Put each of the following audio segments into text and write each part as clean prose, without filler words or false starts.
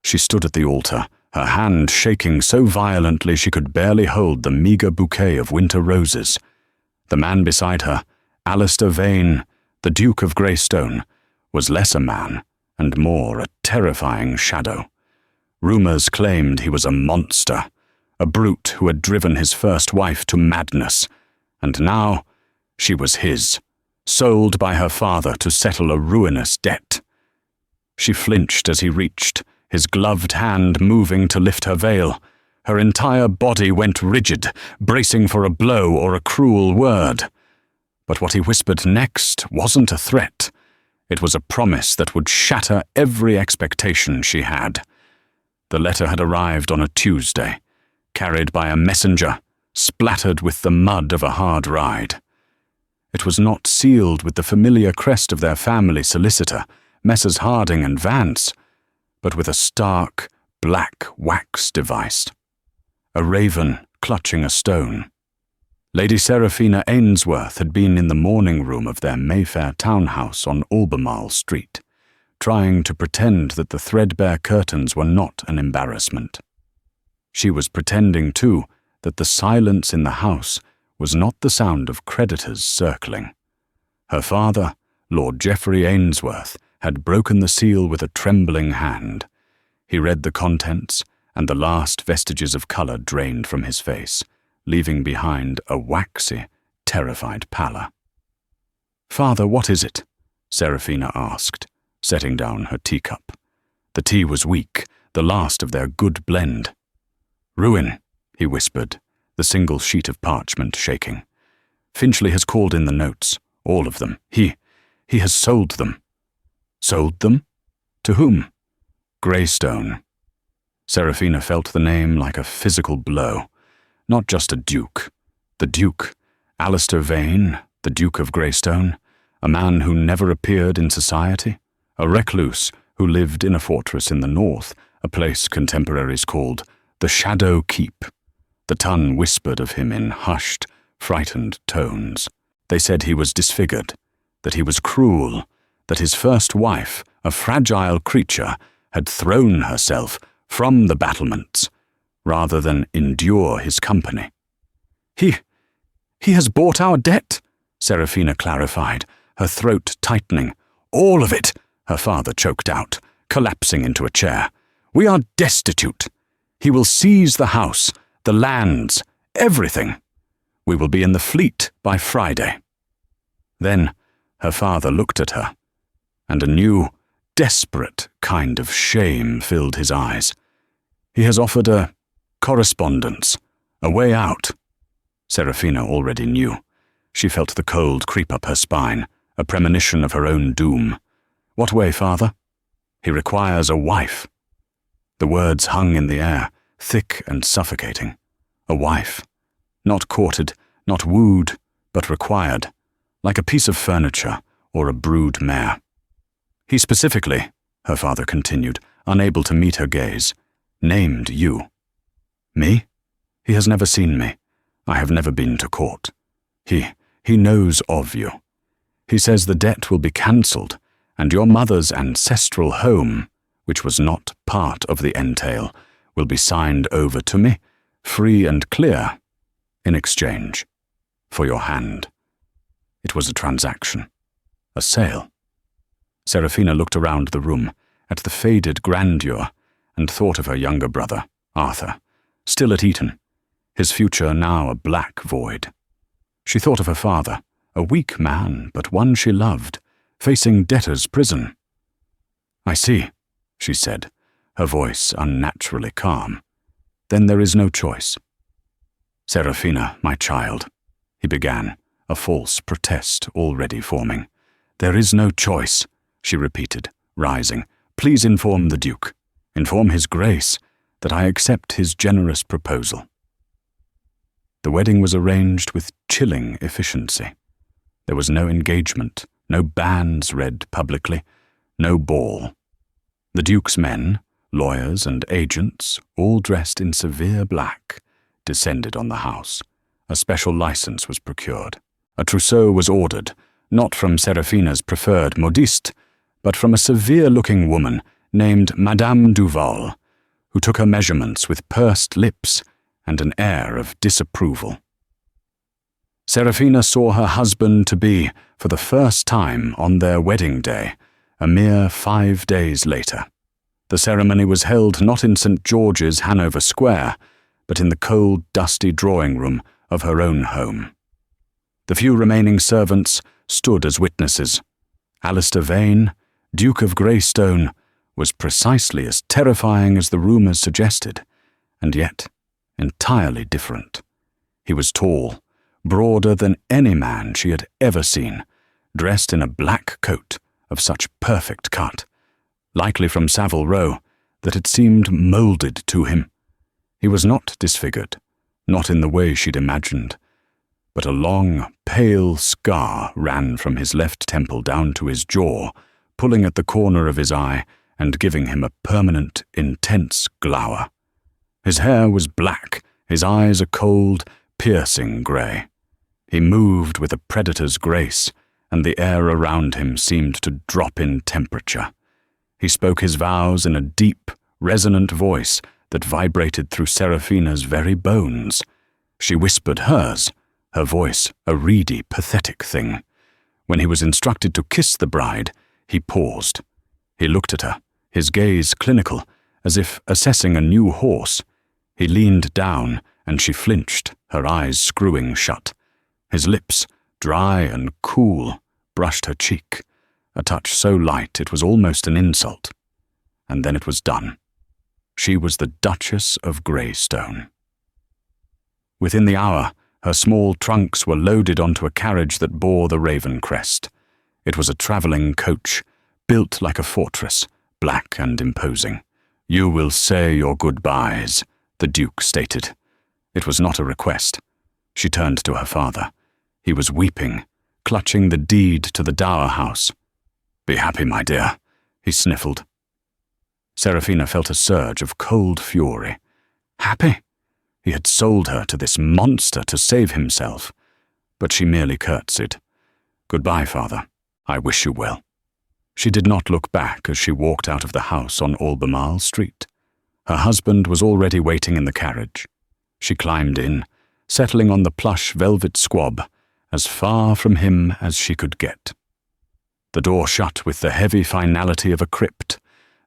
She stood at the altar, her hand shaking so violently she could barely hold the meagre bouquet of winter roses. The man beside her, Alistair Vane, the Duke of Greystone, was less a man and more a terrifying shadow. Rumours claimed he was a monster, a brute who had driven his first wife to madness, and now she was his, sold by her father to settle a ruinous debt. She flinched as he reached, his gloved hand moving to lift her veil. Her entire body went rigid, bracing for a blow or a cruel word. But what he whispered next wasn't a threat. It was a promise that would shatter every expectation she had. The letter had arrived on a Tuesday, carried by a messenger, splattered with the mud of a hard ride. It was not sealed with the familiar crest of their family solicitor, Messrs. Harding and Vance, but with a stark, black wax device. A raven clutching a stone. Lady Seraphina Ainsworth had been in the morning room of their Mayfair townhouse on Albemarle Street, trying to pretend that the threadbare curtains were not an embarrassment. She was pretending, too, that the silence in the house was not the sound of creditors circling. Her father, Lord Geoffrey Ainsworth, had broken the seal with a trembling hand. He read the contents, and the last vestiges of colour drained from his face, leaving behind a waxy, terrified pallor. "Father, what is it?" Seraphina asked, setting down her teacup. The tea was weak, the last of their good blend. "Ruin," he whispered, the single sheet of parchment shaking. "Finchley has called in the notes, all of them. He has sold them." "Sold them? To whom?" "Greystone." Seraphina felt the name like a physical blow. Not just a duke. The Duke, Alistair Vane, the Duke of Greystone, a man who never appeared in society, a recluse who lived in a fortress in the north, a place contemporaries called the Shadow Keep. The Ton whispered of him in hushed, frightened tones. They said he was disfigured, that he was cruel, that his first wife, a fragile creature, had thrown herself from the battlements, rather than endure his company. He has bought our debt," Seraphina clarified, her throat tightening. "All of it," her father choked out, collapsing into a chair. "We are destitute. He will seize the house, the lands, everything. We will be in the Fleet by Friday." Then her father looked at her, and a new, desperate kind of shame filled his eyes. "He has offered a correspondence, a way out." Seraphina already knew. She felt the cold creep up her spine, a premonition of her own doom. "What way, father?" "He requires a wife." The words hung in the air, thick and suffocating. A wife. Not courted, not wooed, but required, like a piece of furniture or a brood mare. "He specifically," her father continued, unable to meet her gaze, "named you." "Me? He has never seen me. I have never been to court. He knows of you. He says the debt will be cancelled, and your mother's ancestral home, which was not part of the entail, will be signed over to me, free and clear, in exchange for your hand." It was a transaction, a sale. Seraphina looked around the room, at the faded grandeur, and thought of her younger brother, Arthur, still at Eton, his future now a black void. She thought of her father, a weak man, but one she loved, facing debtor's prison. "I see," she said, her voice unnaturally calm. "Then there is no choice." "Seraphina, my child," he began, a false protest already forming. "There is no choice," she repeated, rising. "Please inform the Duke, inform His Grace, that I accept his generous proposal." The wedding was arranged with chilling efficiency. There was no engagement, no banns read publicly, no ball. The Duke's men, lawyers and agents, all dressed in severe black, descended on the house. A special license was procured. A trousseau was ordered, not from Seraphina's preferred modiste, but from a severe-looking woman named Madame Duval, who took her measurements with pursed lips and an air of disapproval. Serafina saw her husband-to-be for the first time on their wedding day, a mere 5 days later. The ceremony was held not in St. George's, Hanover Square, but in the cold, dusty drawing-room of her own home. The few remaining servants stood as witnesses. Alistair Vane, Duke of Greystone, was precisely as terrifying as the rumours suggested, and yet entirely different. He was tall, broader than any man she had ever seen, dressed in a black coat of such perfect cut, likely from Savile Row, that it seemed moulded to him. He was not disfigured, not in the way she'd imagined, but a long, pale scar ran from his left temple down to his jaw, pulling at the corner of his eye and giving him a permanent, intense glower. His hair was black, his eyes a cold, piercing grey. He moved with a predator's grace, and the air around him seemed to drop in temperature. He spoke his vows in a deep, resonant voice that vibrated through Serafina's very bones. She whispered hers, her voice a reedy, pathetic thing. When he was instructed to kiss the bride, he paused. He looked at her, his gaze clinical, as if assessing a new horse. He leaned down, and she flinched, her eyes screwing shut. His lips, dry and cool, brushed her cheek, a touch so light it was almost an insult. And then it was done. She was the Duchess of Greystone. Within the hour, her small trunks were loaded onto a carriage that bore the Raven crest. It was a travelling coach, built like a fortress, black and imposing. "You will say your goodbyes," the Duke stated. It was not a request. She turned to her father. He was weeping, clutching the deed to the dower house. "Be happy, my dear," he sniffled. Serafina felt a surge of cold fury. Happy? He had sold her to this monster to save himself. But she merely curtsied. "Goodbye, father. I wish you well." She did not look back as she walked out of the house on Albemarle Street. Her husband was already waiting in the carriage. She climbed in, settling on the plush velvet squab, as far from him as she could get. The door shut with the heavy finality of a crypt.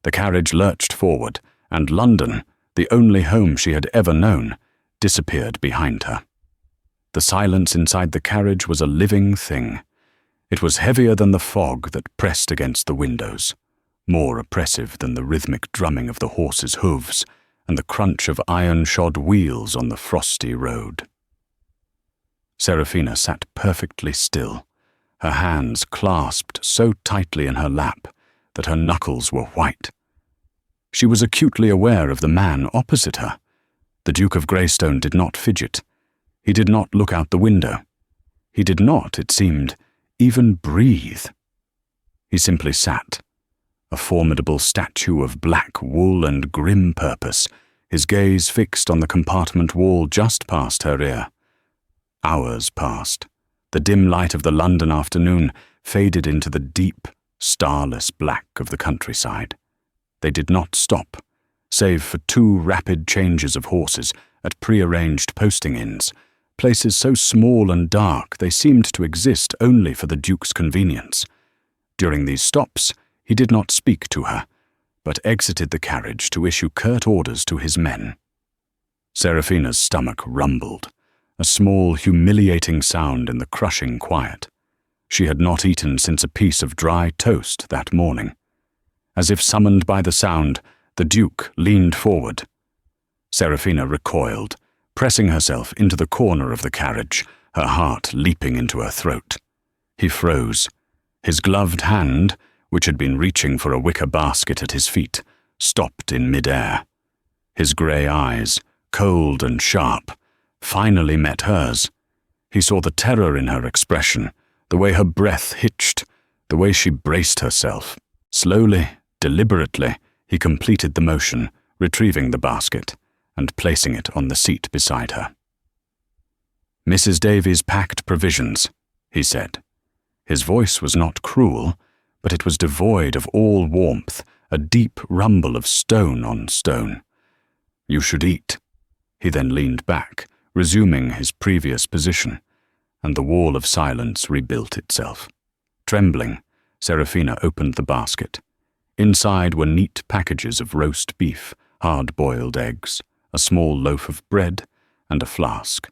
The carriage lurched forward, and London, the only home she had ever known, disappeared behind her. The silence inside the carriage was a living thing. It was heavier than the fog that pressed against the windows, more oppressive than the rhythmic drumming of the horses' hooves and the crunch of iron-shod wheels on the frosty road. Serafina sat perfectly still, her hands clasped so tightly in her lap that her knuckles were white. She was acutely aware of the man opposite her. The Duke of Greystone did not fidget. He did not look out the window. He did not, it seemed, even breathe. He simply sat, a formidable statue of black wool and grim purpose, his gaze fixed on the compartment wall just past her ear. Hours passed. The dim light of the London afternoon faded into the deep, starless black of the countryside. They did not stop, save for 2 rapid changes of horses at prearranged posting inns, places so small and dark they seemed to exist only for the Duke's convenience. During these stops, he did not speak to her, but exited the carriage to issue curt orders to his men. Serafina's stomach rumbled, a small, humiliating sound in the crushing quiet. She had not eaten since a piece of dry toast that morning. As if summoned by the sound, the Duke leaned forward. Serafina recoiled, pressing herself into the corner of the carriage, her heart leaping into her throat. He froze. His gloved hand, which had been reaching for a wicker basket at his feet, stopped in mid-air. His grey eyes, cold and sharp, finally met hers. He saw the terror in her expression, the way her breath hitched, the way she braced herself. Slowly, deliberately, he completed the motion, retrieving the basket and placing it on the seat beside her. "Mrs. Davies packed provisions," he said. His voice was not cruel, but it was devoid of all warmth a deep rumble of stone on stone. "You should eat." He then leaned back, resuming his previous position, and the wall of silence rebuilt itself. Trembling, Serafina opened the basket. Inside were neat packages of roast beef, hard-boiled eggs, a small loaf of bread, and a flask.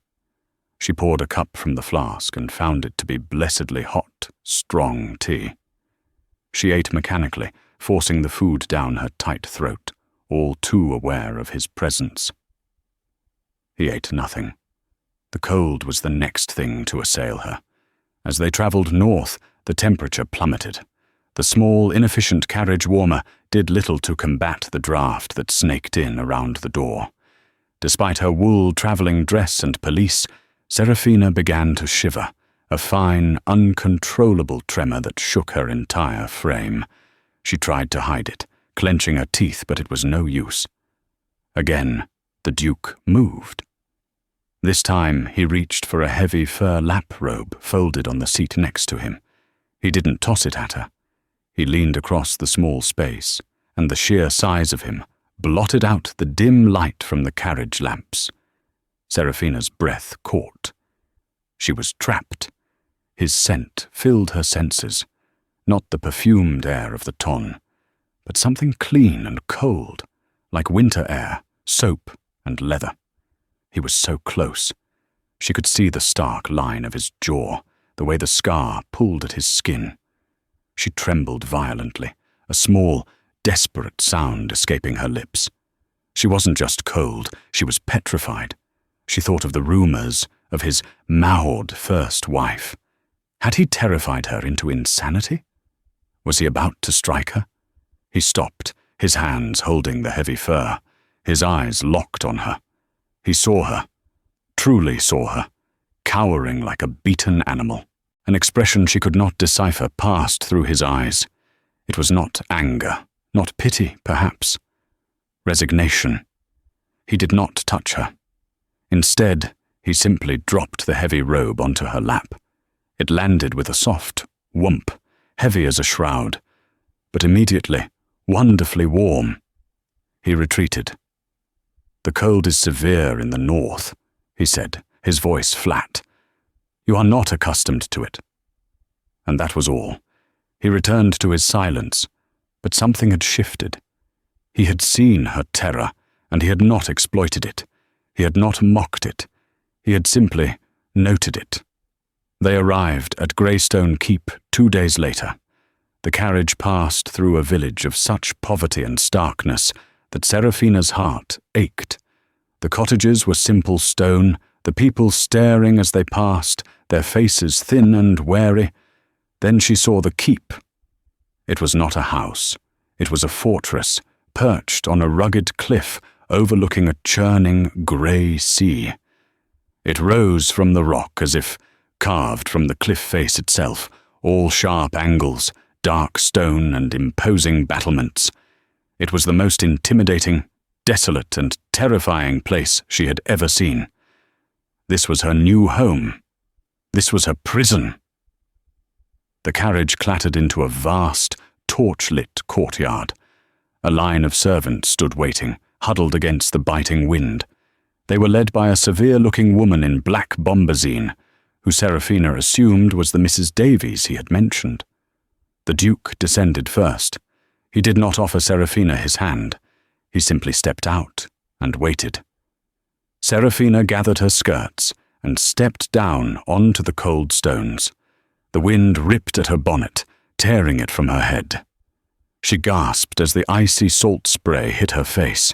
She poured a cup from the flask and found it to be blessedly hot, strong tea. She ate mechanically, forcing the food down her tight throat, all too aware of his presence. He ate nothing. The cold was the next thing to assail her. As they travelled north, the temperature plummeted. The small, inefficient carriage warmer did little to combat the draught that snaked in around the door. Despite her wool travelling dress and pelisse, Serafina began to shiver, a fine, uncontrollable tremor that shook her entire frame. She tried to hide it, clenching her teeth, but it was no use. Again, the Duke moved. This time he reached for a heavy fur lap robe folded on the seat next to him. He didn't toss it at her. He leaned across the small space, and the sheer size of him blotted out the dim light from the carriage lamps. Serafina's breath caught. She was trapped. His scent filled her senses, not the perfumed air of the ton, but something clean and cold, like winter air, soap and leather. He was so close. She could see the stark line of his jaw, the way the scar pulled at his skin. She trembled violently, a small, desperate sound escaping her lips. She wasn't just cold, she was petrified. She thought of the rumors of his mawed first wife. Had he terrified her into insanity? Was he about to strike her? He stopped, his hands holding the heavy fur, his eyes locked on her. He saw her, truly saw her, cowering like a beaten animal. An expression she could not decipher passed through his eyes. It was not anger, not pity, perhaps. Resignation. He did not touch her. Instead, he simply dropped the heavy robe onto her lap. It landed with a soft whomp, heavy as a shroud, but immediately, wonderfully warm. He retreated. "The cold is severe in the north," he said, his voice flat. "You are not accustomed to it." And that was all. He returned to his silence, but something had shifted. He had seen her terror, and he had not exploited it. He had not mocked it. He had simply noted it. They arrived at Greystone Keep 2 days later. The carriage passed through a village of such poverty and starkness that Serafina's heart ached. The cottages were simple stone, the people staring as they passed, their faces thin and wary. Then she saw the keep. It was not a house. It was a fortress, perched on a rugged cliff overlooking a churning grey sea. It rose from the rock as if carved from the cliff face itself, all sharp angles, dark stone and imposing battlements. It was the most intimidating, desolate and terrifying place she had ever seen. This was her new home. This was her prison. The carriage clattered into a vast, torch-lit courtyard. A line of servants stood waiting, huddled against the biting wind. They were led by a severe-looking woman in black bombazine, who Serafina assumed was the Mrs. Davies he had mentioned. The Duke descended first. He did not offer Serafina his hand. He simply stepped out and waited. Serafina gathered her skirts and stepped down onto the cold stones. The wind ripped at her bonnet, tearing it from her head. She gasped as the icy salt spray hit her face.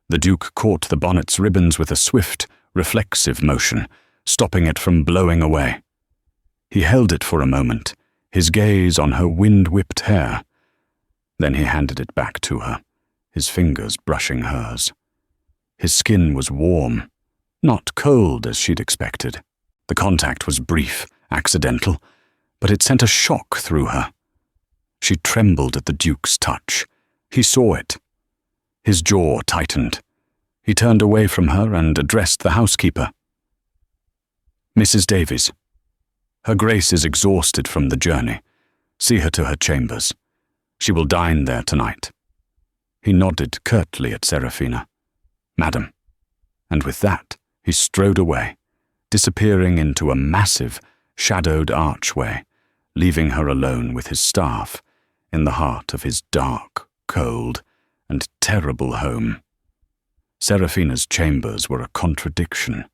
The Duke caught the bonnet's ribbons with a swift, reflexive motion, stopping it from blowing away. He held it for a moment, his gaze on her wind-whipped hair. Then he handed it back to her, his fingers brushing hers. His skin was warm, not cold as she'd expected. The contact was brief, accidental, but it sent a shock through her. She trembled at the Duke's touch. He saw it. His jaw tightened. He turned away from her and addressed the housekeeper. "Mrs. Davies. Her Grace is exhausted from the journey. See her to her chambers. She will dine there tonight." He nodded curtly at Seraphina. "Madam." And with that, he strode away, disappearing into a massive, shadowed archway, leaving her alone with his staff in the heart of his dark, cold, and terrible home. Seraphina's chambers were a contradiction.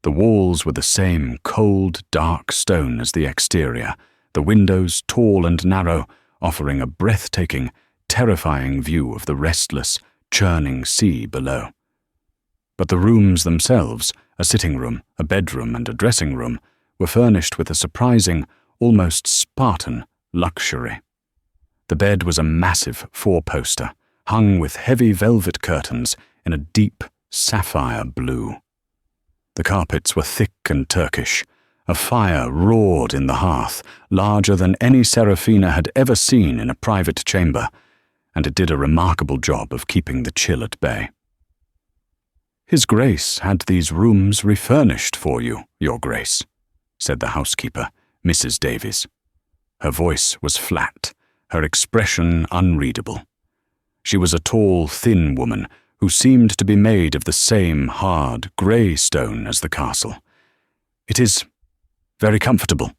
The walls were the same cold, dark stone as the exterior, the windows tall and narrow, offering a breathtaking, terrifying view of the restless, churning sea below. But the rooms themselves, a sitting room, a bedroom, and a dressing room, were furnished with a surprising, almost Spartan luxury. The bed was a massive four-poster, hung with heavy velvet curtains in a deep sapphire blue. The carpets were thick and Turkish. A fire roared in the hearth, larger than any Seraphina had ever seen in a private chamber, and it did a remarkable job of keeping the chill at bay. "His Grace had these rooms refurnished for you, Your Grace," said the housekeeper, Mrs. Davies. Her voice was flat, her expression unreadable. She was a tall, thin woman who seemed to be made of the same hard, grey stone as the castle. "It is very comfortable,"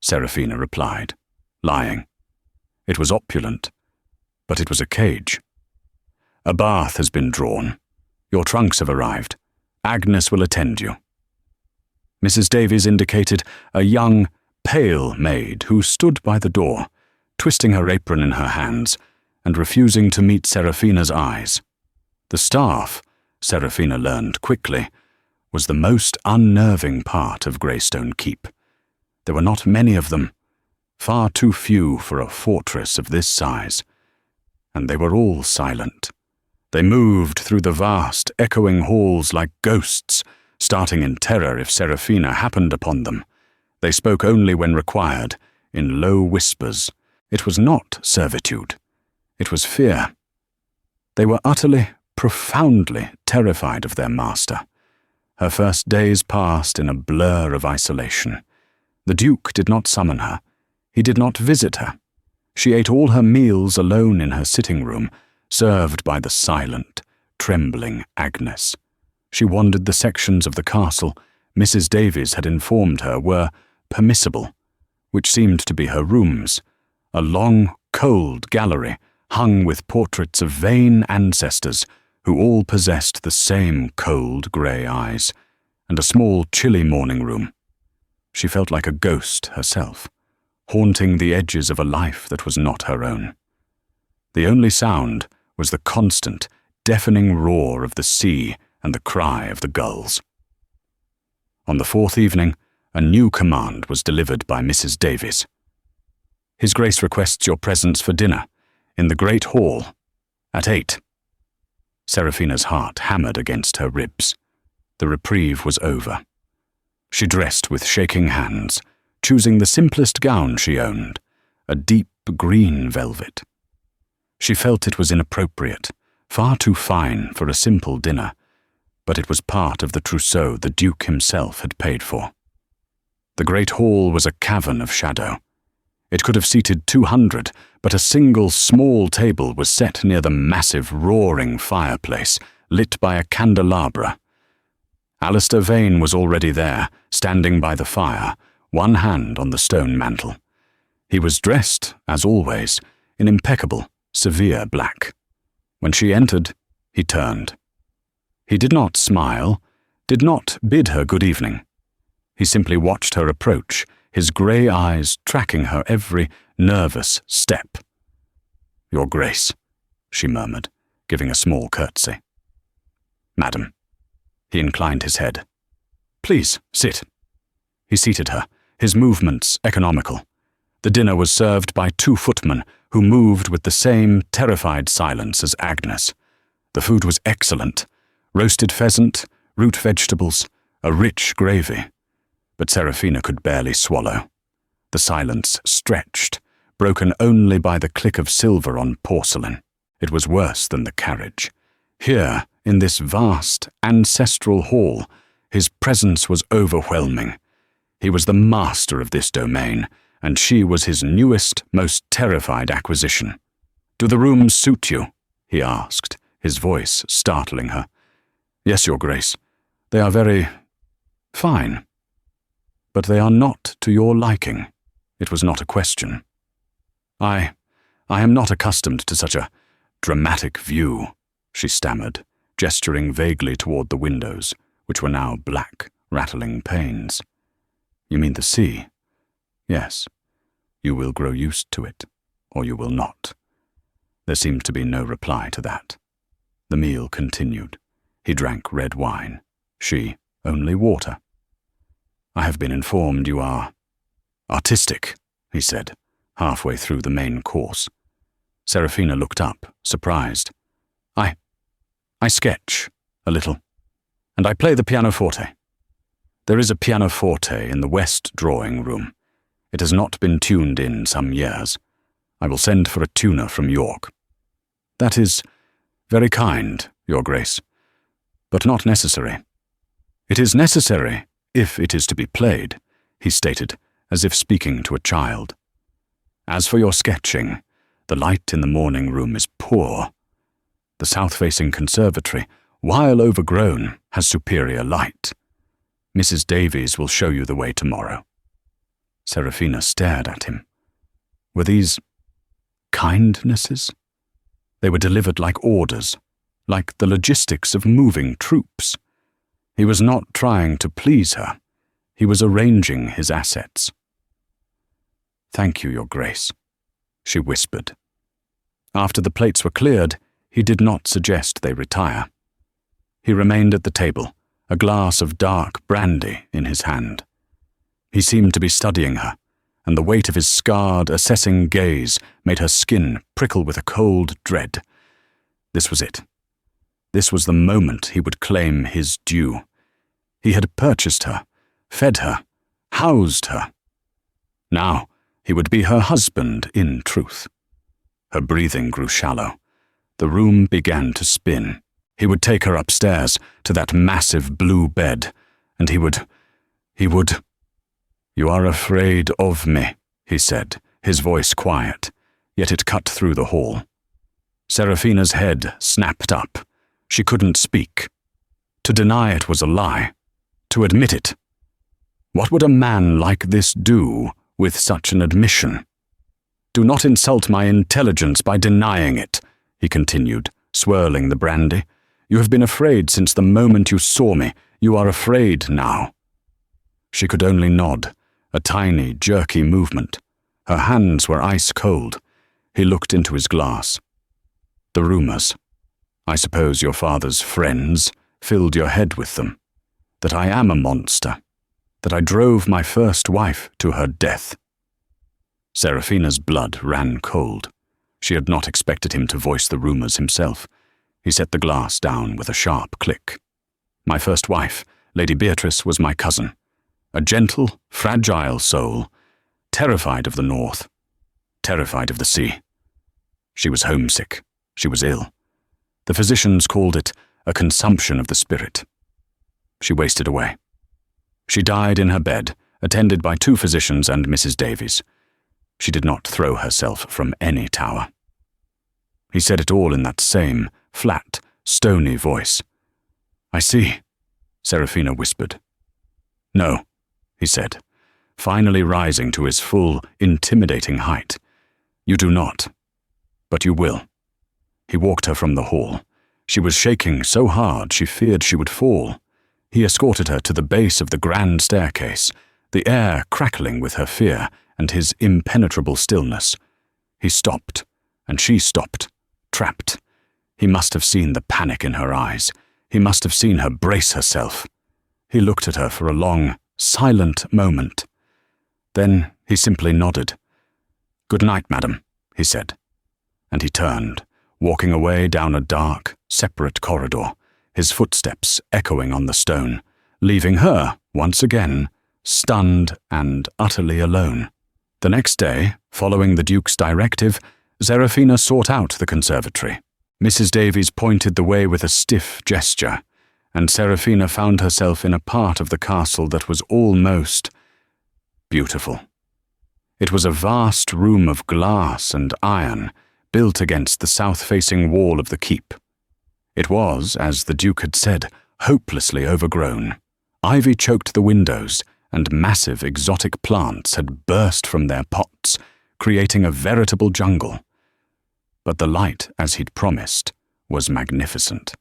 Seraphina replied, lying. It was opulent, but it was a cage. "A bath has been drawn. Your trunks have arrived. Agnes will attend you." Mrs. Davies indicated a young, pale maid who stood by the door, twisting her apron in her hands and refusing to meet Seraphina's eyes. The staff, Seraphina learned quickly, was the most unnerving part of Greystone Keep. There were not many of them, far too few for a fortress of this size, and they were all silent. They moved through the vast, echoing halls like ghosts, starting in terror if Seraphina happened upon them. They spoke only when required, in low whispers. It was not servitude. It was fear. They were utterly, profoundly terrified of their master. Her first days passed in a blur of isolation. The Duke did not summon her. He did not visit her. She ate all her meals alone in her sitting room, served by the silent, trembling Agnes. She wandered the sections of the castle Mrs. Davies had informed her were permissible, which seemed to be her rooms, a long, cold gallery hung with portraits of vain ancestors who all possessed the same cold grey eyes, and a small, chilly morning room. She felt like a ghost herself, haunting the edges of a life that was not her own. The only sound was the constant, deafening roar of the sea and the cry of the gulls. On the fourth evening, a new command was delivered by Mrs. Davies. "His Grace requests your presence for dinner, in the great hall, at 8. Seraphina's heart hammered against her ribs. The reprieve was over. She dressed with shaking hands, choosing the simplest gown she owned, a deep green velvet. She felt it was inappropriate, far too fine for a simple dinner, but it was part of the trousseau the Duke himself had paid for. The great hall was a cavern of shadow. It could have seated 200, but a single small table was set near the massive, roaring fireplace, lit by a candelabra. Alistair Vane was already there, standing by the fire, one hand on the stone mantel. He was dressed, as always, in impeccable, severe black. When she entered, he turned. He did not smile, did not bid her good evening. He simply watched her approach, his grey eyes tracking her every nervous step. "Your Grace," she murmured, giving a small curtsy. "Madam." He inclined his head. "Please, sit." He seated her, his movements economical. The dinner was served by 2 footmen who moved with the same terrified silence as Agnes. The food was excellent: roasted pheasant, root vegetables, a rich gravy. But Seraphina could barely swallow. The silence stretched, broken only by the click of silver on porcelain. It was worse than the carriage. Here, in this vast, ancestral hall, his presence was overwhelming. He was the master of this domain, and she was his newest, most terrified acquisition. "Do the rooms suit you?" he asked, his voice startling her. Yes, Your Grace. They are very fine. But they are not to your liking. It was not a question. I am not accustomed to such a dramatic view, she stammered, gesturing vaguely toward the windows, which were now black, rattling panes. You mean the sea? Yes. You will grow used to it, or you will not. There seemed to be no reply to that. The meal continued. He drank red wine. She, only water. I have been informed you are artistic, he said, halfway through the main course. Serafina looked up, surprised. I sketch, a little, and I play the pianoforte. There is a pianoforte in the west drawing room. It has not been tuned in some years. I will send for a tuner from York. That is very kind, Your Grace, but not necessary. It is necessary if it is to be played, he stated, as if speaking to a child. As for your sketching, the light in the morning room is poor. The south-facing conservatory, while overgrown, has superior light. Mrs. Davies will show you the way tomorrow. Serafina stared at him. Were these kindnesses? They were delivered like orders, like the logistics of moving troops. He was not trying to please her. He was arranging his assets. Thank you, Your Grace, she whispered. After the plates were cleared, he did not suggest they retire. He remained at the table, a glass of dark brandy in his hand. He seemed to be studying her, and the weight of his scarred, assessing gaze made her skin prickle with a cold dread. This was it. This was the moment he would claim his due. He had purchased her, fed her, housed her. Now he would be her husband in truth. Her breathing grew shallow. The room began to spin. He would take her upstairs to that massive blue bed, and he would... You are afraid of me, he said, his voice quiet, yet it cut through the hall. Serafina's head snapped up. She couldn't speak. To deny it was a lie. To admit it. What would a man like this do with such an admission? Do not insult my intelligence by denying it, he continued, swirling the brandy. You have been afraid since the moment you saw me. You are afraid now. She could only nod, a tiny, jerky movement. Her hands were ice cold. He looked into his glass. The rumors. I suppose your father's friends filled your head with them. That I am a monster. That I drove my first wife to her death. Serafina's blood ran cold. She had not expected him to voice the rumors himself. He set the glass down with a sharp click. My first wife, Lady Beatrice, was my cousin. A gentle, fragile soul, terrified of the north, terrified of the sea. She was homesick. She was ill. The physicians called it a consumption of the spirit. She wasted away. She died in her bed, attended by 2 physicians and Mrs. Davies. She did not throw herself from any tower. He said it all in that same, flat, stony voice. I see, Serafina whispered. No, he said, finally rising to his full, intimidating height. You do not, but you will. He walked her from the hall. She was shaking so hard she feared she would fall. He escorted her to the base of the grand staircase, the air crackling with her fear and his impenetrable stillness. He stopped, and she stopped, trapped. He must have seen the panic in her eyes. He must have seen her brace herself. He looked at her for a long, silent moment. Then he simply nodded. Good night, madam, he said. And he turned, walking away down a dark, separate corridor, his footsteps echoing on the stone, leaving her, once again, stunned and utterly alone. The next day, following the Duke's directive, Serafina sought out the conservatory. Mrs. Davies pointed the way with a stiff gesture, and Serafina found herself in a part of the castle that was almost beautiful. It was a vast room of glass and iron, built against the south-facing wall of the keep. It was, as the Duke had said, hopelessly overgrown. Ivy choked the windows, and massive exotic plants had burst from their pots, creating a veritable jungle. But the light, as he'd promised, was magnificent.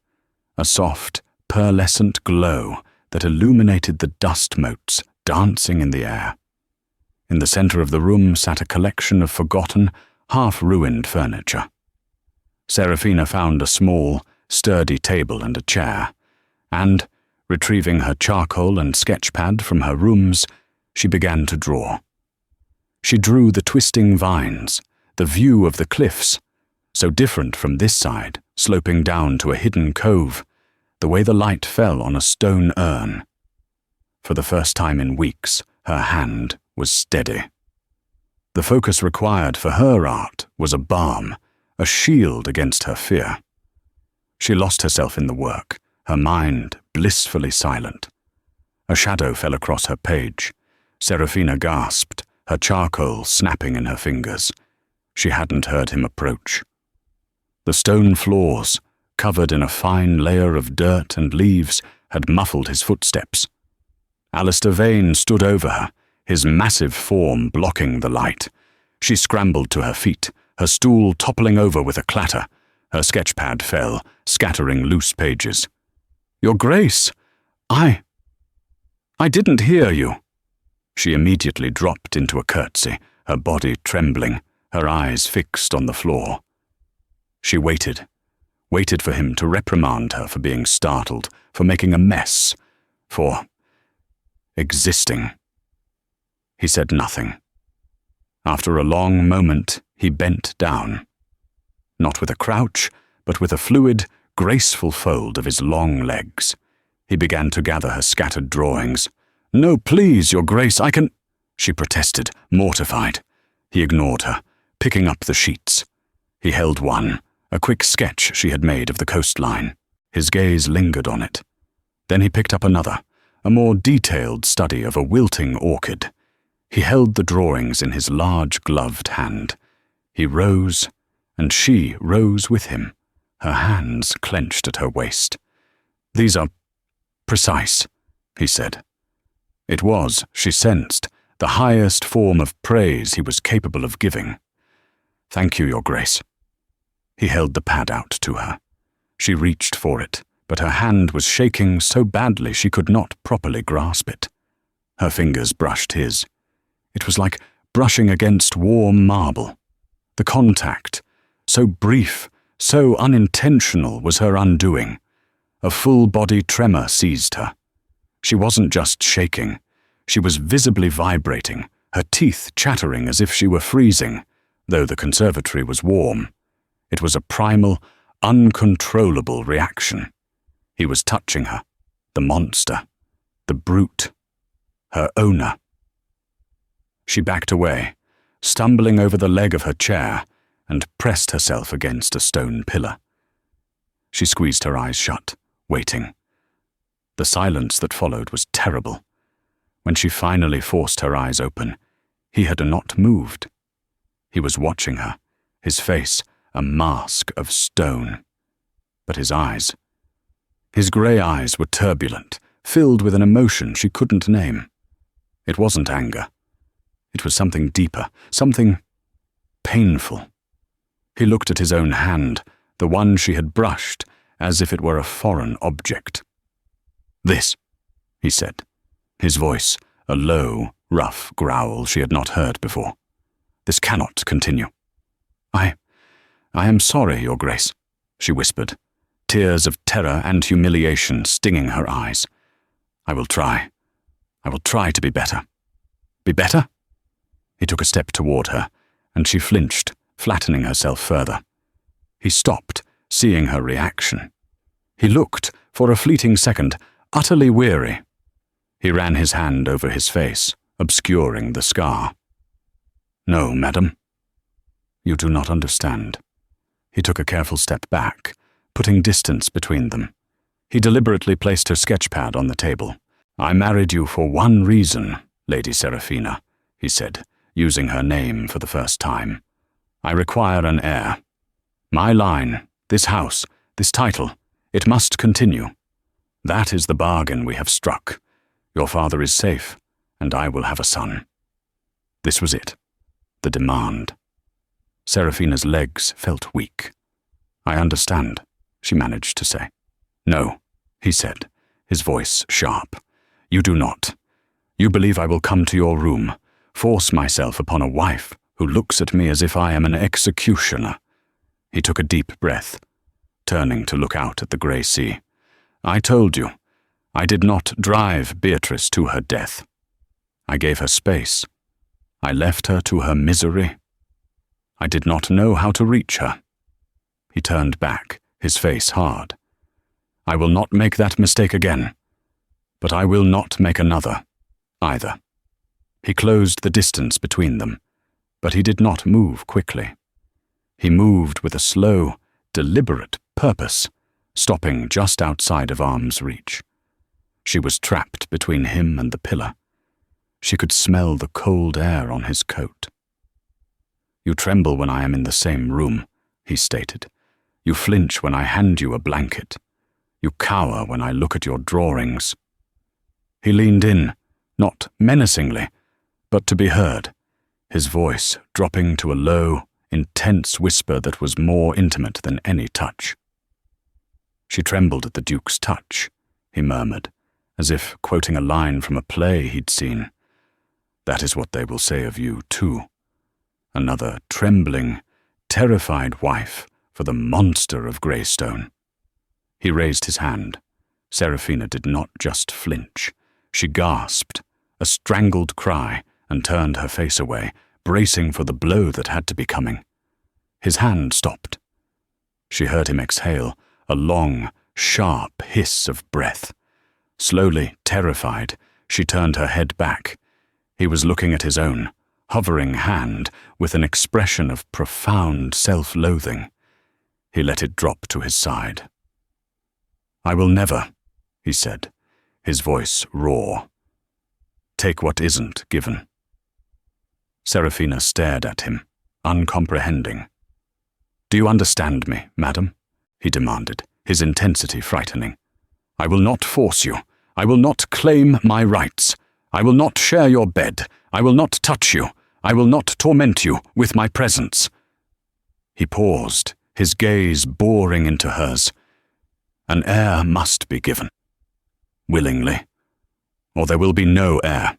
A soft, pearlescent glow that illuminated the dust motes dancing in the air. In the center of the room sat a collection of forgotten, half-ruined furniture. Serafina found a small, sturdy table and a chair, and, retrieving her charcoal and sketchpad from her rooms, she began to draw. She drew the twisting vines, the view of the cliffs, so different from this side, sloping down to a hidden cove, the way the light fell on a stone urn. For the first time in weeks, her hand was steady. The focus required for her art was a balm, a shield against her fear. She lost herself in the work, her mind blissfully silent. A shadow fell across her page. Serafina gasped, her charcoal snapping in her fingers. She hadn't heard him approach. The stone floors, covered in a fine layer of dirt and leaves, had muffled his footsteps. Alistair Vane stood over her, his massive form blocking the light. She scrambled to her feet, her stool toppling over with a clatter. Her sketchpad fell, scattering loose pages. "Your Grace, I didn't hear you." She immediately dropped into a curtsy, her body trembling, her eyes fixed on the floor. She waited for him to reprimand her for being startled, for making a mess, for existing. He said nothing. After a long moment, he bent down. Not with a crouch, but with a fluid, graceful fold of his long legs. He began to gather her scattered drawings. "No, please, Your Grace, I can—" she protested, mortified. He ignored her, picking up the sheets. He held one, a quick sketch she had made of the coastline. His gaze lingered on it. Then he picked up another, a more detailed study of a wilting orchid. He held the drawings in his large gloved hand. He rose, and she rose with him, her hands clenched at her waist. "These are precise," he said. It was, she sensed, the highest form of praise he was capable of giving. "Thank you, Your Grace." He held the pad out to her. She reached for it, but her hand was shaking so badly she could not properly grasp it. Her fingers brushed his. It was like brushing against warm marble. The contact, so brief, so unintentional, was her undoing. A full-body tremor seized her. She wasn't just shaking. She was visibly vibrating, her teeth chattering as if she were freezing, though the conservatory was warm. It was a primal, uncontrollable reaction. He was touching her, the monster, the brute, her owner. She backed away, stumbling over the leg of her chair, and pressed herself against a stone pillar. She squeezed her eyes shut, waiting. The silence that followed was terrible. When she finally forced her eyes open, he had not moved. He was watching her, his face a mask of stone. But his grey eyes were turbulent, filled with an emotion she couldn't name. It wasn't anger. It was something deeper, something painful. He looked at his own hand, the one she had brushed, as if it were a foreign object. "This," he said, his voice a low, rough growl she had not heard before. "This cannot continue." I am sorry, Your Grace," she whispered, tears of terror and humiliation stinging her eyes. I will try to be better." "Be better?" He took a step toward her, and she flinched, flattening herself further. He stopped, seeing her reaction. He looked, for a fleeting second, utterly weary. He ran his hand over his face, obscuring the scar. "No, madam. You do not understand." He took a careful step back, putting distance between them. He deliberately placed her sketchpad on the table. "I married you for one reason, Lady Serafina," he said, using her name for the first time. "I require an heir. My line, this house, this title, it must continue. That is the bargain we have struck. Your father is safe, and I will have a son. This was it, the demand. Serafina's legs felt weak. I understand, she managed to say. No, he said, his voice sharp. You do not. You believe I will come to your room, force myself upon a wife who looks at me as if I am an executioner. He took a deep breath, turning to look out at the grey sea. I told you, I did not drive Beatrice to her death. I gave her space. I left her to her misery. I did not know how to reach her. He turned back, his face hard. I will not make that mistake again, but I will not make another, either. He closed the distance between them, but he did not move quickly. He moved with a slow, deliberate purpose, stopping just outside of arm's reach. She was trapped between him and the pillar. She could smell the cold air on his coat. You tremble when I am in the same room, he stated. You flinch when I hand you a blanket. You cower when I look at your drawings. He leaned in, not menacingly, but to be heard, his voice dropping to a low, intense whisper that was more intimate than any touch. She trembled at the Duke's touch, he murmured, as if quoting a line from a play he'd seen. That is what they will say of you, too. Another trembling, terrified wife for the monster of Greystone. He raised his hand. Serafina did not just flinch. She gasped, a strangled cry, and turned her face away, bracing for the blow that had to be coming. His hand stopped. She heard him exhale, a long, sharp hiss of breath. Slowly, terrified, she turned her head back. He was looking at his own, hovering hand with an expression of profound self-loathing. He let it drop to his side. I will never, he said, his voice raw. Take what isn't given. Serafina stared at him, uncomprehending. Do you understand me, madam? He demanded, his intensity frightening. I will not force you. I will not claim my rights. I will not share your bed. I will not touch you. I will not torment you with my presence. He paused, his gaze boring into hers. An heir must be given. Willingly. Or there will be no heir.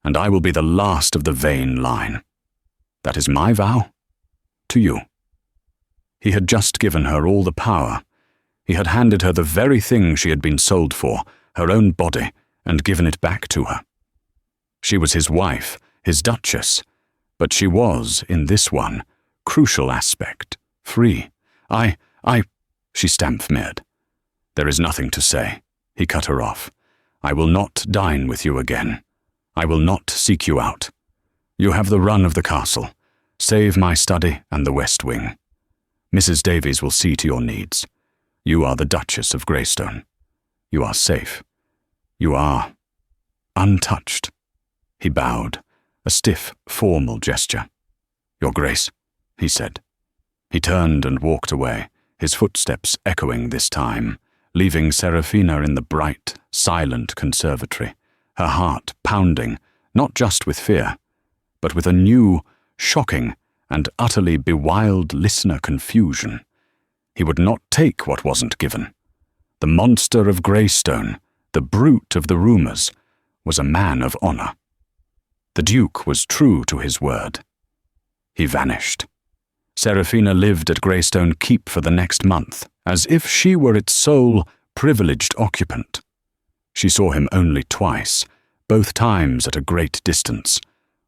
And I will be the last of the vain line. That is my vow to you. He had just given her all the power. He had handed her the very thing she had been sold for, her own body, and given it back to her. She was his wife, his duchess, but she was, in this one, crucial aspect, free. She stammered. There is nothing to say. He cut her off. I will not dine with you again. I will not seek you out. You have the run of the castle. Save my study and the West Wing. Mrs. Davies will see to your needs. You are the Duchess of Greystone. You are safe. You are untouched. He bowed, a stiff, formal gesture. Your Grace, he said. He turned and walked away, his footsteps echoing this time, leaving Serafina in the bright, silent conservatory, her heart pounding, not just with fear, but with a new, shocking, and utterly bewild listener confusion. He would not take what wasn't given. The monster of Greystone, the brute of the rumours, was a man of honour. The Duke was true to his word. He vanished. Serafina lived at Greystone Keep for the next month, as if she were its sole, privileged occupant. She saw him only twice, both times at a great distance.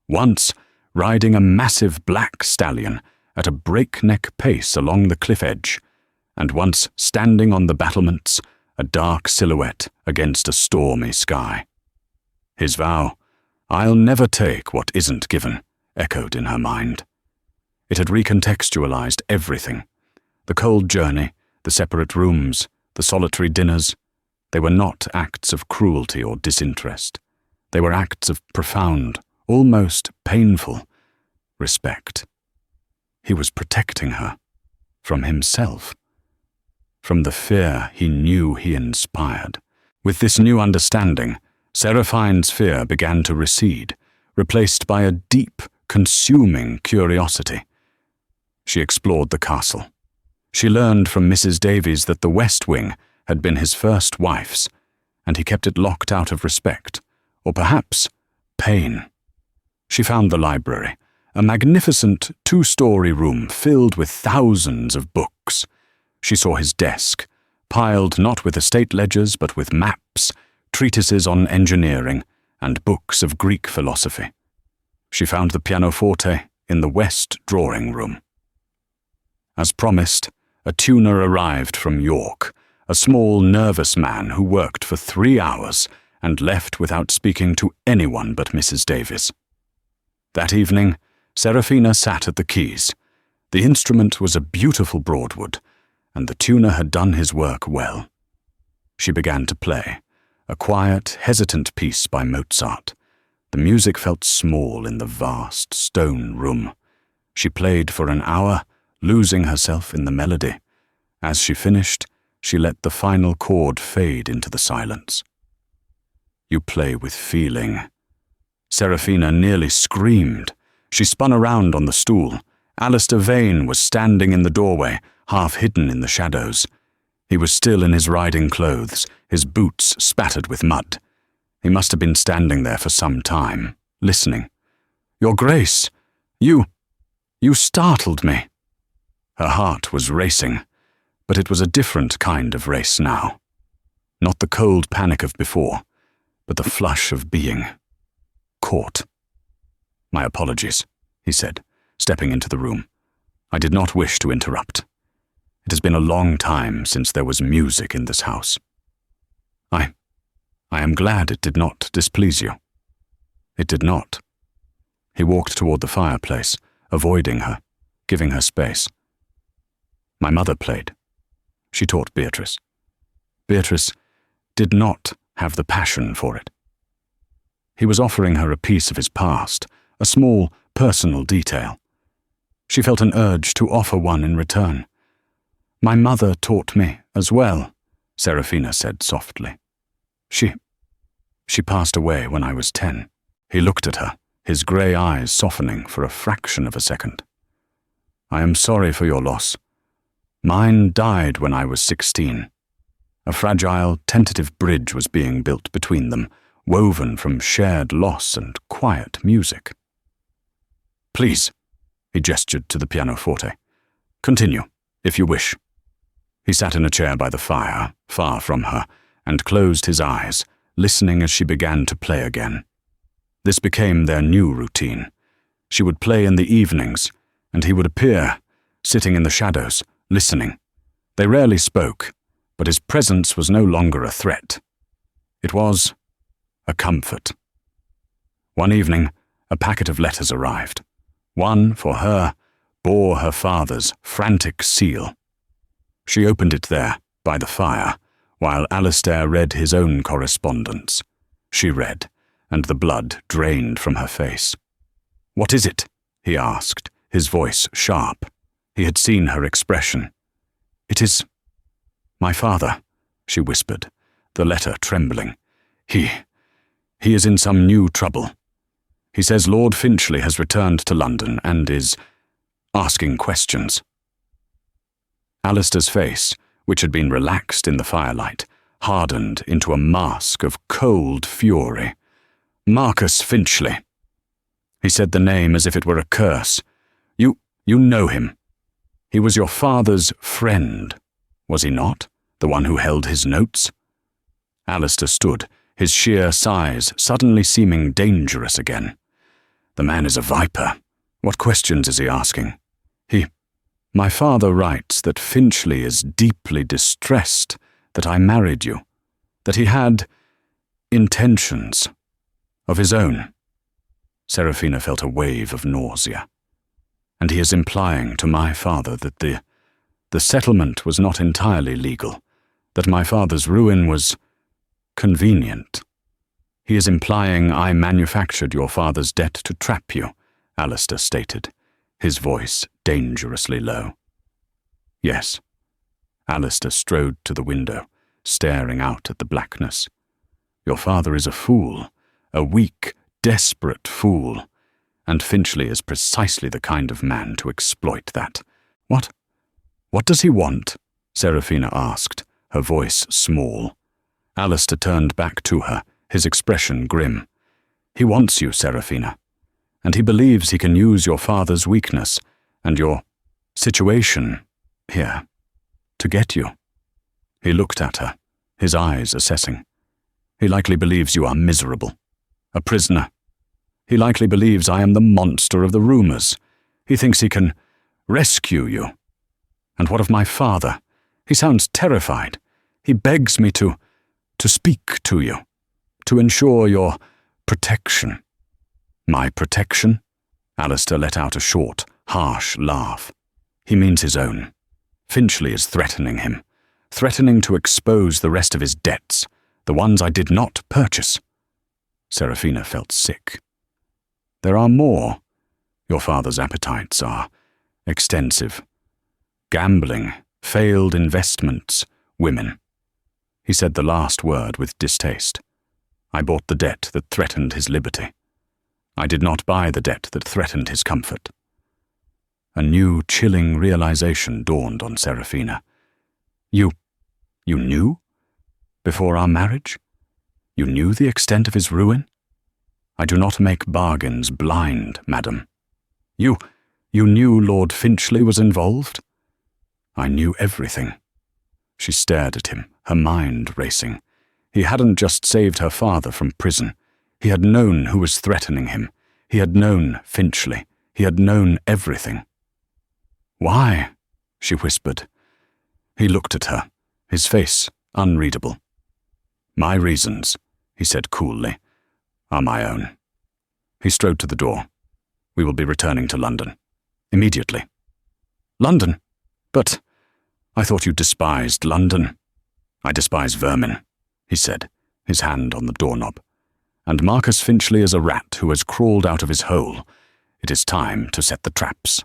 Once, riding a massive black stallion at a breakneck pace along the cliff edge, and once standing on the battlements, a dark silhouette against a stormy sky. His vow, I'll never take what isn't given, echoed in her mind. It had recontextualized everything. The cold journey, the separate rooms, the solitary dinners. They were not acts of cruelty or disinterest. They were acts of profound, almost painful, respect. He was protecting her. from himself, from the fear he knew he inspired. With this new understanding, Seraphine's fear began to recede, replaced by a deep, consuming curiosity. She explored the castle. She learned from Mrs. Davies that the West Wing had been his first wife's, and he kept it locked out of respect, or perhaps pain. She found the library, a magnificent 2-story room filled with thousands of books. She saw his desk, piled not with estate ledgers but with maps, treatises on engineering, and books of Greek philosophy. She found the pianoforte in the west drawing room. As promised, a tuner arrived from York, a small, nervous man who worked for 3 hours and left without speaking to anyone but Mrs. Davies. That evening, Seraphina sat at the keys. The instrument was a beautiful Broadwood, and the tuner had done his work well. She began to play, a quiet, hesitant piece by Mozart. The music felt small in the vast stone room. She played for an hour, losing herself in the melody. As she finished, she let the final chord fade into the silence. "You play with feeling." Seraphina nearly screamed. She spun around on the stool. Alistair Vane was standing in the doorway, half hidden in the shadows. He was still in his riding clothes, his boots spattered with mud. He must have been standing there for some time, listening. "Your Grace, you startled me." Her heart was racing, but it was a different kind of race now. Not the cold panic of before, but the flush of being caught. "My apologies," he said, stepping into the room. "I did not wish to interrupt. It has been a long time since there was music in this house. I am glad it did not displease you." It did not. He walked toward the fireplace, avoiding her, giving her space. "My mother played. She taught Beatrice. Beatrice did not have the passion for it." He was offering her a piece of his past, a small, personal detail. She felt an urge to offer one in return. "My mother taught me as well," Seraphina said softly. She passed away when I was 10. He looked at her, his grey eyes softening for a fraction of a second. "I am sorry for your loss. Mine died when I was 16. A fragile, tentative bridge was being built between them, woven from shared loss and quiet music." "Please," he gestured to the pianoforte. "Continue, if you wish." He sat in a chair by the fire, far from her, and closed his eyes, listening as she began to play again. This became their new routine. She would play in the evenings, and he would appear, sitting in the shadows, listening. They rarely spoke, but his presence was no longer a threat. It was a comfort. One evening, a packet of letters arrived. One, for her, bore her father's frantic seal. She opened it there, by the fire, while Alistair read his own correspondence. She read, and the blood drained from her face. "What is it?" he asked, his voice sharp. He had seen her expression. "It is my father," she whispered, the letter trembling. He is in some new trouble. He says Lord Finchley has returned to London and is asking questions." Alistair's face, which had been relaxed in the firelight, hardened into a mask of cold fury. "Marcus Finchley." He said the name as if it were a curse. You know him. He was your father's friend, was he not? The one who held his notes?" Alistair stood, his sheer size suddenly seeming dangerous again. "The man is a viper. What questions is he asking?" My father writes that Finchley is deeply distressed that I married you, that he had intentions of his own." Seraphina felt a wave of nausea. "And he is implying to my father that the settlement was not entirely legal, that my father's ruin was convenient. He is implying I manufactured your father's debt to trap you," Alistair stated, his voice dangerously low. Yes. Alistair strode to the window, staring out at the blackness. Your father is a fool, a weak, desperate fool, and Finchley is precisely the kind of man to exploit that. What does he want? Serafina asked, her voice small. Alistair turned back to her, his expression grim. He wants you, Serafina, and he believes he can use your father's weakness and your situation here to get you. He looked at her, his eyes assessing. He likely believes you are miserable, a prisoner. He likely believes I am the monster of the rumors. He thinks he can rescue you. And what of my father? He sounds terrified. He begs me to speak to you, to ensure your protection. My protection? Alistair let out a short, harsh laugh. He means his own. Finchley is threatening him, threatening to expose the rest of his debts, the ones I did not purchase. Serafina felt sick. There are more. Your father's appetites are extensive. Gambling, failed investments, women. He said the last word with distaste. I bought the debt that threatened his liberty. I did not buy the debt that threatened his comfort. A new, chilling realization dawned on Serafina. You knew? Before our marriage? You knew the extent of his ruin? I do not make bargains blind, madam. You knew Lord Finchley was involved? I knew everything. She stared at him, her mind racing. He hadn't just saved her father from prison. He had known who was threatening him. He had known Finchley. He had known everything. Why? She whispered. He looked at her, his face unreadable. My reasons, he said coolly, are my own. He strode to the door. We will be returning to London. Immediately. London? But I thought you despised London. I despise vermin, he said, his hand on the doorknob. And Marcus Finchley is a rat who has crawled out of his hole. It is time to set the traps.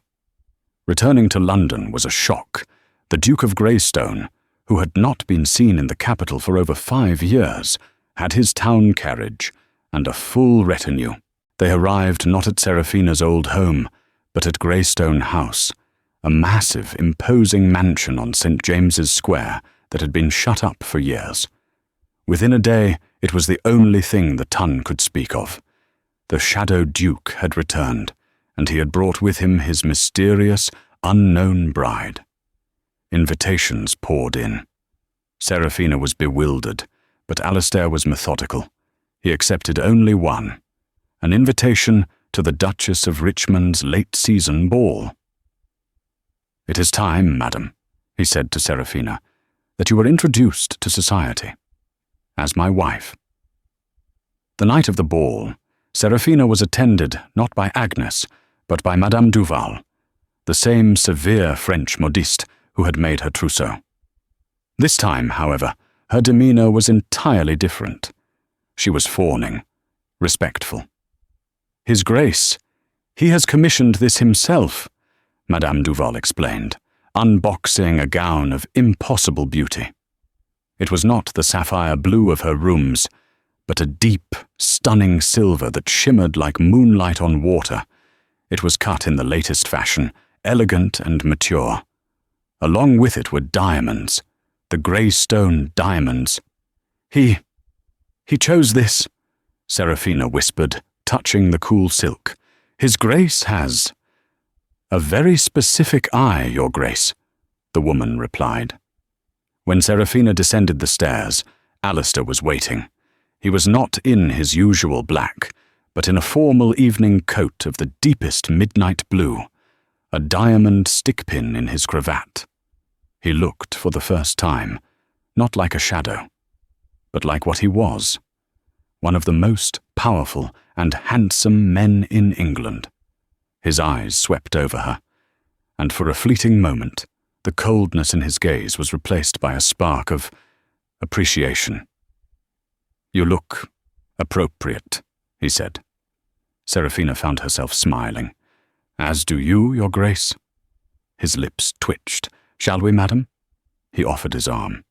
Returning to London was a shock. The Duke of Greystone, who had not been seen in the capital for over 5 years, had his town carriage and a full retinue. They arrived not at Serafina's old home, but at Greystone House, a massive, imposing mansion on St. James's Square that had been shut up for years. Within a day, it was the only thing the Tun could speak of. The Shadow Duke had returned, and he had brought with him his mysterious, unknown bride. Invitations poured in. Serafina was bewildered, but Alistair was methodical. He accepted only one, an invitation to the Duchess of Richmond's late-season ball. It is time, madam, he said to Serafina, that you were introduced to society, as my wife. The night of the ball, Serafina was attended not by Agnes, but by Madame Duval, the same severe French modiste who had made her trousseau. This time, however, her demeanor was entirely different. She was fawning, respectful. His Grace, he has commissioned this himself, Madame Duval explained, unboxing a gown of impossible beauty. It was not the sapphire blue of her rooms, but a deep, stunning silver that shimmered like moonlight on water. It was cut in the latest fashion, elegant and mature. Along with it were diamonds, the Greystone diamonds. He chose this, Serafina whispered, touching the cool silk. His Grace has a very specific eye, Your Grace, the woman replied. When Serafina descended the stairs, Alistair was waiting. He was not in his usual black, but in a formal evening coat of the deepest midnight blue, a diamond stickpin in his cravat. He looked for the first time, not like a shadow, but like what he was, one of the most powerful and handsome men in England. His eyes swept over her, and for a fleeting moment, the coldness in his gaze was replaced by a spark of appreciation. You look appropriate, he said. Serafina found herself smiling. As do you, Your Grace. His lips twitched. "Shall we, madam?" He offered his arm.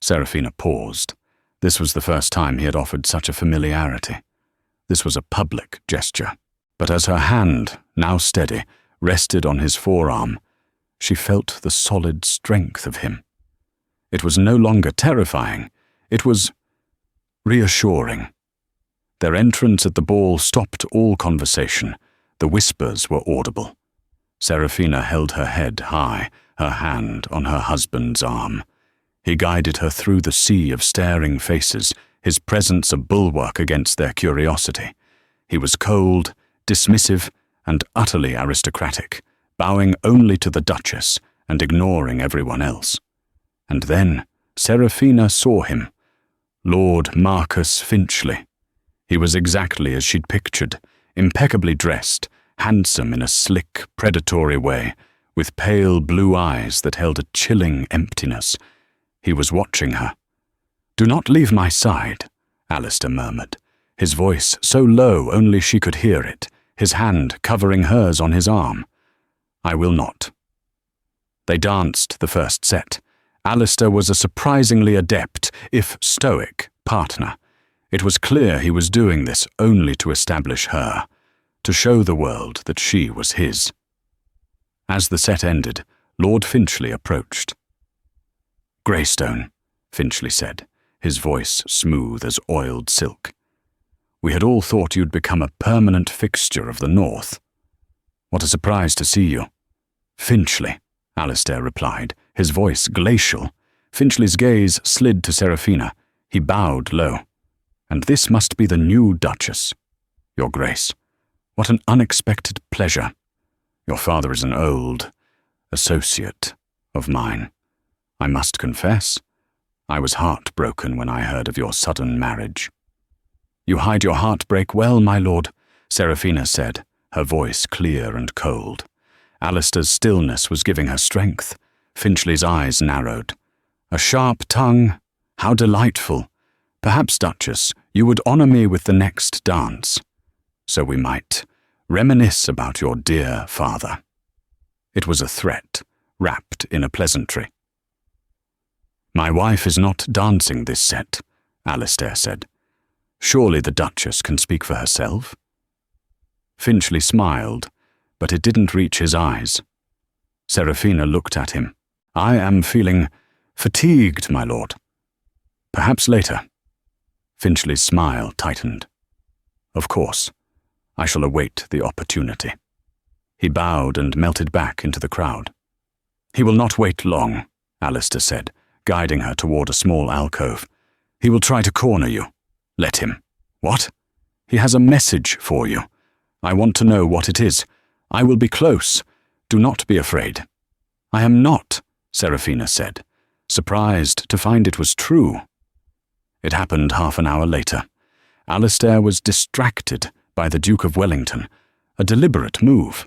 Serafina paused. This was the first time he had offered such a familiarity. This was a public gesture. But as her hand, now steady, rested on his forearm, she felt the solid strength of him. It was no longer terrifying. It was reassuring. Their entrance at the ball stopped all conversation. The whispers were audible. Serafina held her head high, her hand on her husband's arm. He guided her through the sea of staring faces, his presence a bulwark against their curiosity. He was cold, dismissive, and utterly aristocratic, bowing only to the Duchess and ignoring everyone else. And then Serafina saw him, Lord Marcus Finchley. He was exactly as she'd pictured, impeccably dressed, handsome in a slick, predatory way, with pale blue eyes that held a chilling emptiness. He was watching her. "Do not leave my side," Alistair murmured, his voice so low only she could hear it, his hand covering hers on his arm. "I will not." They danced the first set. Alistair was a surprisingly adept, if stoic, partner. It was clear he was doing this only to establish her, to show the world that she was his. As the set ended, Lord Finchley approached. "Greystone," Finchley said, his voice smooth as oiled silk. "We had all thought you'd become a permanent fixture of the North. What a surprise to see you." "Finchley," Alistair replied, his voice glacial. Finchley's gaze slid to Serafina. He bowed low. "And this must be the new Duchess. Your Grace. What an unexpected pleasure. Your father is an old associate of mine. I must confess, I was heartbroken when I heard of your sudden marriage." "You hide your heartbreak well, my lord," Serafina said, her voice clear and cold. Alistair's stillness was giving her strength. Finchley's eyes narrowed. "A sharp tongue. How delightful. Perhaps, Duchess, you would honour me with the next dance, so we might reminisce about your dear father." It was a threat, wrapped in a pleasantry. "My wife is not dancing this set," Alistair said. "Surely the Duchess can speak for herself?" Finchley smiled, but it didn't reach his eyes. Serafina looked at him. "I am feeling fatigued, my lord. Perhaps later." Finchley's smile tightened. "Of course. I shall await the opportunity." He bowed and melted back into the crowd. "He will not wait long," Alistair said, guiding her toward a small alcove. "He will try to corner you. Let him." "What?" "He has a message for you. I want to know what it is. I will be close. Do not be afraid." "I am not," Serafina said, surprised to find it was true. It happened half an hour later. Alistair was distracted by the Duke of Wellington, a deliberate move.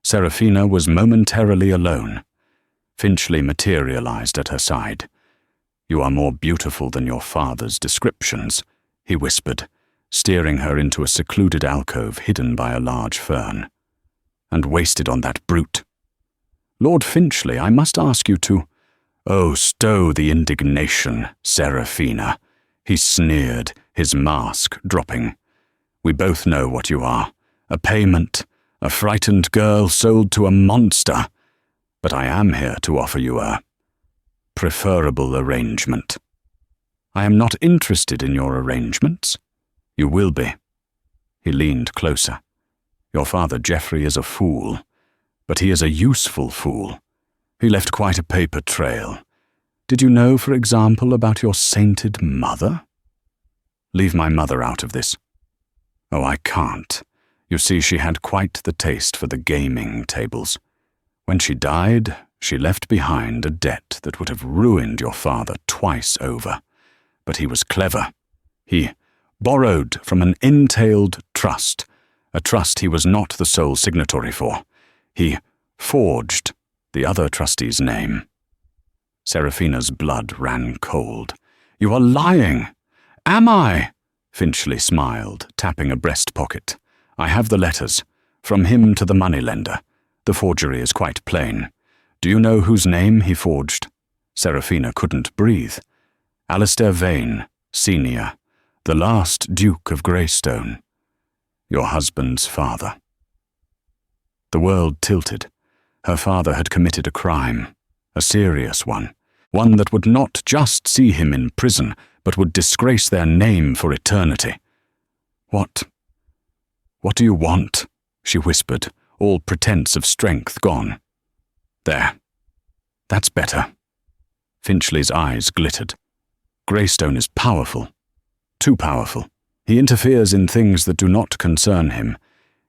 Serafina was momentarily alone. Finchley materialized at her side. "You are more beautiful than your father's descriptions," he whispered, steering her into a secluded alcove hidden by a large fern. "And wasted on that brute." "Lord Finchley, I must ask you to—" "Oh, stow the indignation, Serafina," he sneered, his mask dropping. "We both know what you are. A payment, a frightened girl sold to a monster. But I am here to offer you a preferable arrangement." "I am not interested in your arrangements." "You will be." He leaned closer. "Your father, Geoffrey, is a fool, but he is a useful fool. He left quite a paper trail. Did you know, for example, about your sainted mother?" "Leave my mother out of this." "Oh, I can't. You see, she had quite the taste for the gaming tables. When she died, she left behind a debt that would have ruined your father twice over. But he was clever. He borrowed from an entailed trust, a trust he was not the sole signatory for. He forged the other trustee's name." Serafina's blood ran cold. "You are lying." "Am I?" Finchley smiled, tapping a breast pocket. "I have the letters, from him to the moneylender. The forgery is quite plain. Do you know whose name he forged? Seraphina couldn't breathe. Alistair Vane, Senior, the last Duke of Greystone. Your husband's father. The world tilted. Her father had committed a crime, a serious one that would not just see him in prison, but would disgrace their name for eternity. What do you want? She whispered, all pretense of strength gone. There. That's better. Finchley's eyes glittered. Greystone is powerful. Too powerful. He interferes in things that do not concern him.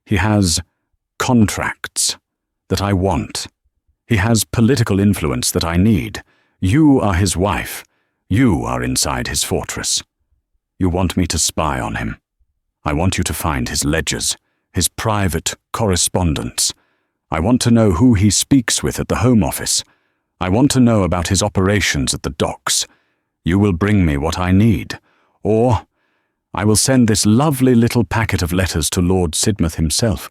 He has contracts that I want. He has political influence that I need. You are his wife. You are inside his fortress. You want me to spy on him. I want you to find his ledgers, his private correspondence. I want to know who he speaks with at the Home Office. I want to know about his operations at the docks. You will bring me what I need, or I will send this lovely little packet of letters to Lord Sidmouth himself.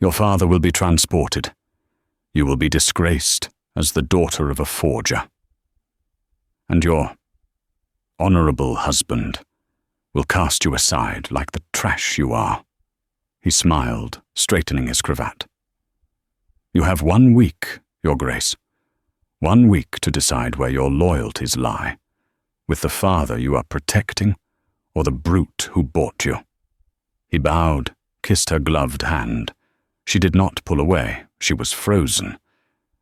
Your father will be transported. You will be disgraced as the daughter of a forger. And your honourable husband will cast you aside like the trash you are. He smiled, straightening his cravat. You have 1 week, Your Grace. 1 week to decide where your loyalties lie, with the father you are protecting or the brute who bought you. He bowed, kissed her gloved hand. She did not pull away, she was frozen,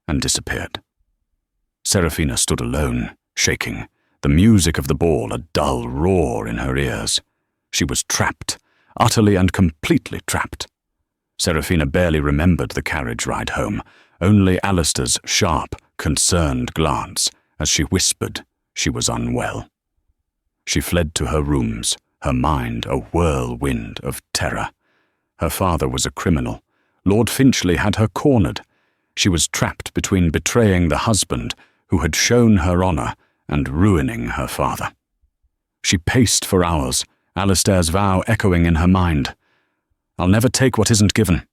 and disappeared. Seraphina stood alone, shaking, the music of the ball a dull roar in her ears. She was trapped, utterly and completely trapped. Seraphina barely remembered the carriage ride home, only Alistair's sharp, concerned glance as she whispered she was unwell. She fled to her rooms, her mind a whirlwind of terror. Her father was a criminal. Lord Finchley had her cornered. She was trapped between betraying the husband who had shown her honour and ruining her father. She paced for hours, Alistair's vow echoing in her mind. I'll never take what isn't given.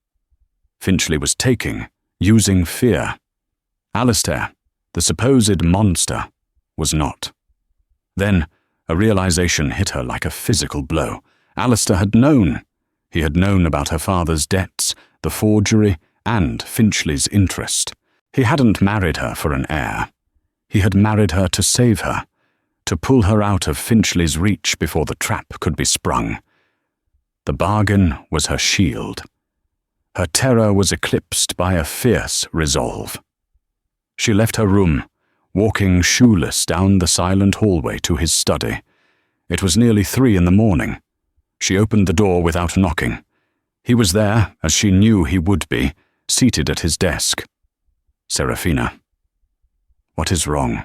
Finchley was taking, using fear. Alistair, the supposed monster, was not. Then, a realization hit her like a physical blow. Alistair had known. He had known about her father's debts, the forgery, and Finchley's interest. He hadn't married her for an heir. He had married her to save her, to pull her out of Finchley's reach before the trap could be sprung. The bargain was her shield. Her terror was eclipsed by a fierce resolve. She left her room, walking shoeless down the silent hallway to his study. It was nearly 3 a.m. She opened the door without knocking. He was there, as she knew he would be, seated at his desk. Seraphina. What is wrong?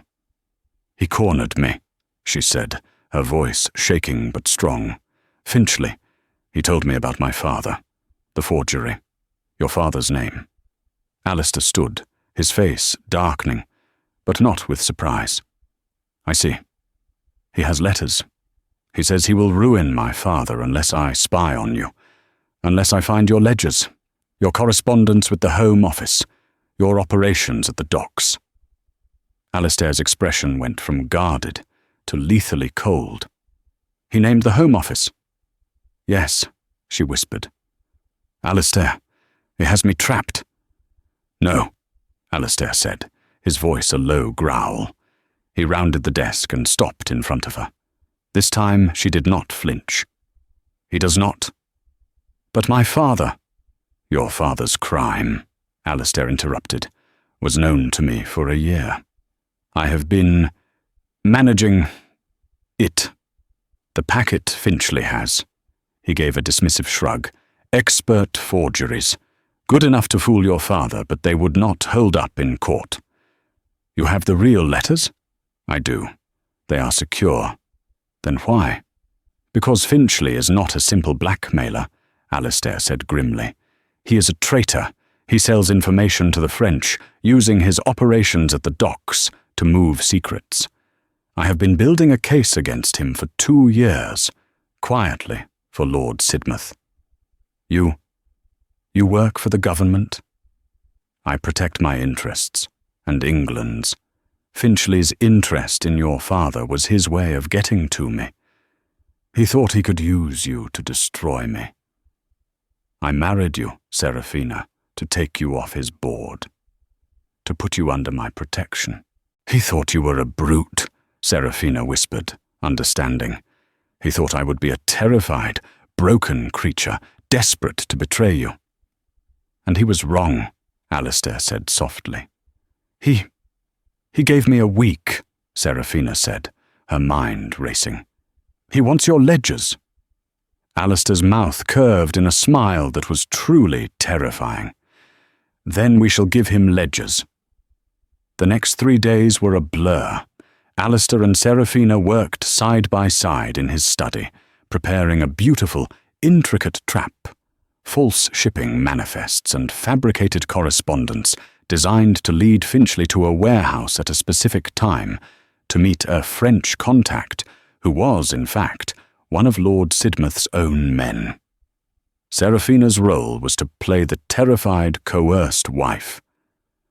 He cornered me, she said, her voice shaking but strong. Finchley. He told me about my father. The forgery. Your father's name. Alistair stood, his face darkening, but not with surprise. I see. He has letters. He says he will ruin my father unless I spy on you, unless I find your ledgers, your correspondence with the Home Office, your operations at the docks. Alistair's expression went from guarded to lethally cold. He named the Home Office. Yes, she whispered. Alistair, he has me trapped. No, Alistair said, his voice a low growl. He rounded the desk and stopped in front of her. This time she did not flinch. He does not. But my father. Your father's crime, Alistair interrupted, was known to me for a year. I have been managing it. The packet Finchley has. He gave a dismissive shrug. Expert forgeries. Good enough to fool your father, but they would not hold up in court. You have the real letters? I do. They are secure. Then why? Because Finchley is not a simple blackmailer, Alistair said grimly. He is a traitor. He sells information to the French, using his operations at the docks to move secrets. I have been building a case against him for 2 years, quietly, for Lord Sidmouth. You work for the government? I protect my interests, and England's. Finchley's interest in your father was his way of getting to me. He thought he could use you to destroy me. I married you, Seraphina, to take you off his board, to put you under my protection. He thought you were a brute, Seraphina whispered, understanding. He thought I would be a terrified, broken creature, desperate to betray you. And he was wrong, Alistair said softly. He gave me a week, Seraphina said, her mind racing. He wants your ledgers. Alistair's mouth curved in a smile that was truly terrifying. Then we shall give him ledgers. The next 3 days were a blur. Alistair and Seraphina worked side by side in his study, preparing a beautiful, intricate trap, false shipping manifests and fabricated correspondence designed to lead Finchley to a warehouse at a specific time to meet a French contact who was, in fact, one of Lord Sidmouth's own men. Seraphina's role was to play the terrified, coerced wife.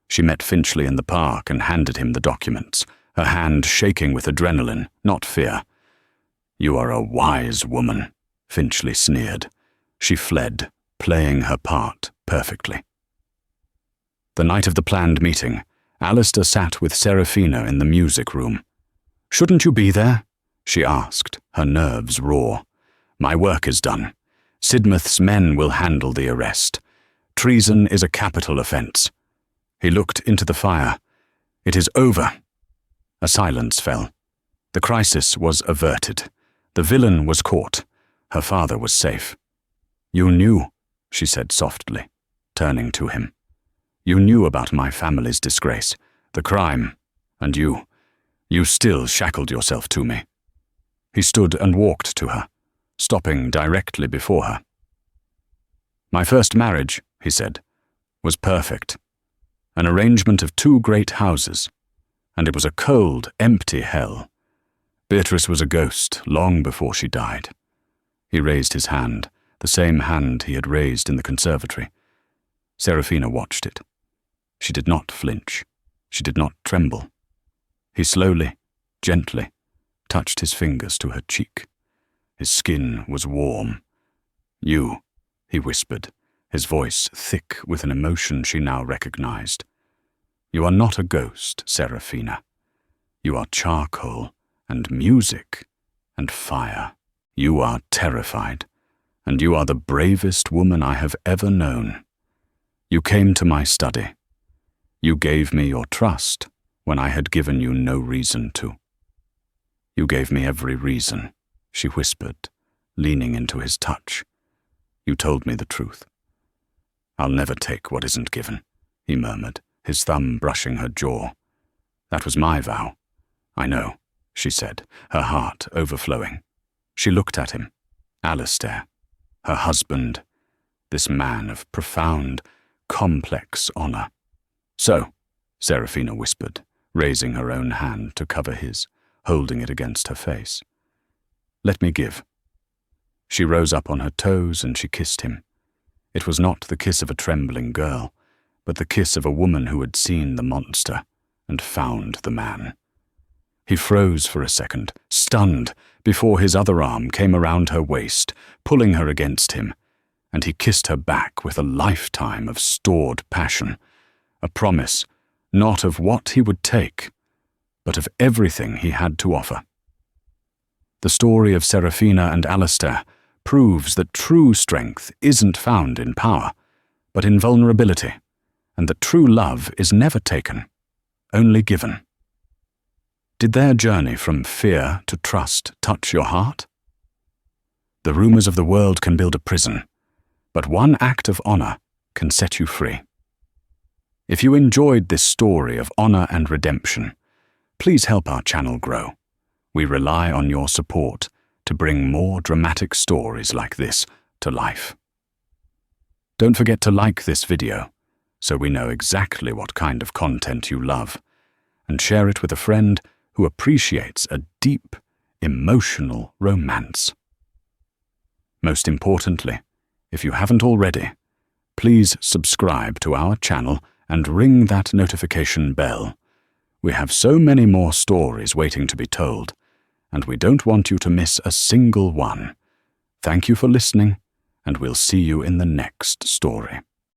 She met Finchley in the park and handed him the documents, her hand shaking with adrenaline, not fear. You are a wise woman, Finchley sneered. She fled, playing her part perfectly. The night of the planned meeting, Alistair sat with Seraphina in the music room. Shouldn't you be there? She asked, her nerves raw. My work is done. Sidmouth's men will handle the arrest. Treason is a capital offence. He looked into the fire. It is over. A silence fell. The crisis was averted. The villain was caught. Her father was safe. You knew, she said softly, turning to him. You knew about my family's disgrace, the crime, and you still shackled yourself to me. He stood and walked to her, stopping directly before her. My first marriage, he said, was perfect. An arrangement of 2 great houses, and it was a cold, empty hell. Beatrice was a ghost long before she died. He raised his hand, the same hand he had raised in the conservatory. Seraphina watched it. She did not flinch. She did not tremble. He slowly, gently, touched his fingers to her cheek. His skin was warm. You, he whispered, his voice thick with an emotion she now recognized. You are not a ghost, Seraphina. You are charcoal and music and fire. You are terrified, and you are the bravest woman I have ever known. You came to my study. You gave me your trust when I had given you no reason to. You gave me every reason, she whispered, leaning into his touch. You told me the truth. I'll never take what isn't given, he murmured, his thumb brushing her jaw. That was my vow. I know, she said, her heart overflowing. She looked at him, Alistair, her husband, this man of profound, complex honor. So, Seraphina whispered, raising her own hand to cover his, holding it against her face. Let me give. She rose up on her toes and she kissed him. It was not the kiss of a trembling girl, but the kiss of a woman who had seen the monster and found the man. He froze for a second, stunned, before his other arm came around her waist, pulling her against him, and he kissed her back with a lifetime of stored passion, a promise not of what he would take, but of everything he had to offer. The story of Seraphina and Alistair proves that true strength isn't found in power, but in vulnerability, and that true love is never taken, only given. Did their journey from fear to trust touch your heart? The rumors of the world can build a prison, but one act of honor can set you free. If you enjoyed this story of honor and redemption, please help our channel grow. We rely on your support to bring more dramatic stories like this to life. Don't forget to like this video so we know exactly what kind of content you love, and share it with a friend who appreciates a deep, emotional romance. Most importantly, if you haven't already, please subscribe to our channel and ring that notification bell. We have so many more stories waiting to be told, and we don't want you to miss a single one. Thank you for listening, and we'll see you in the next story.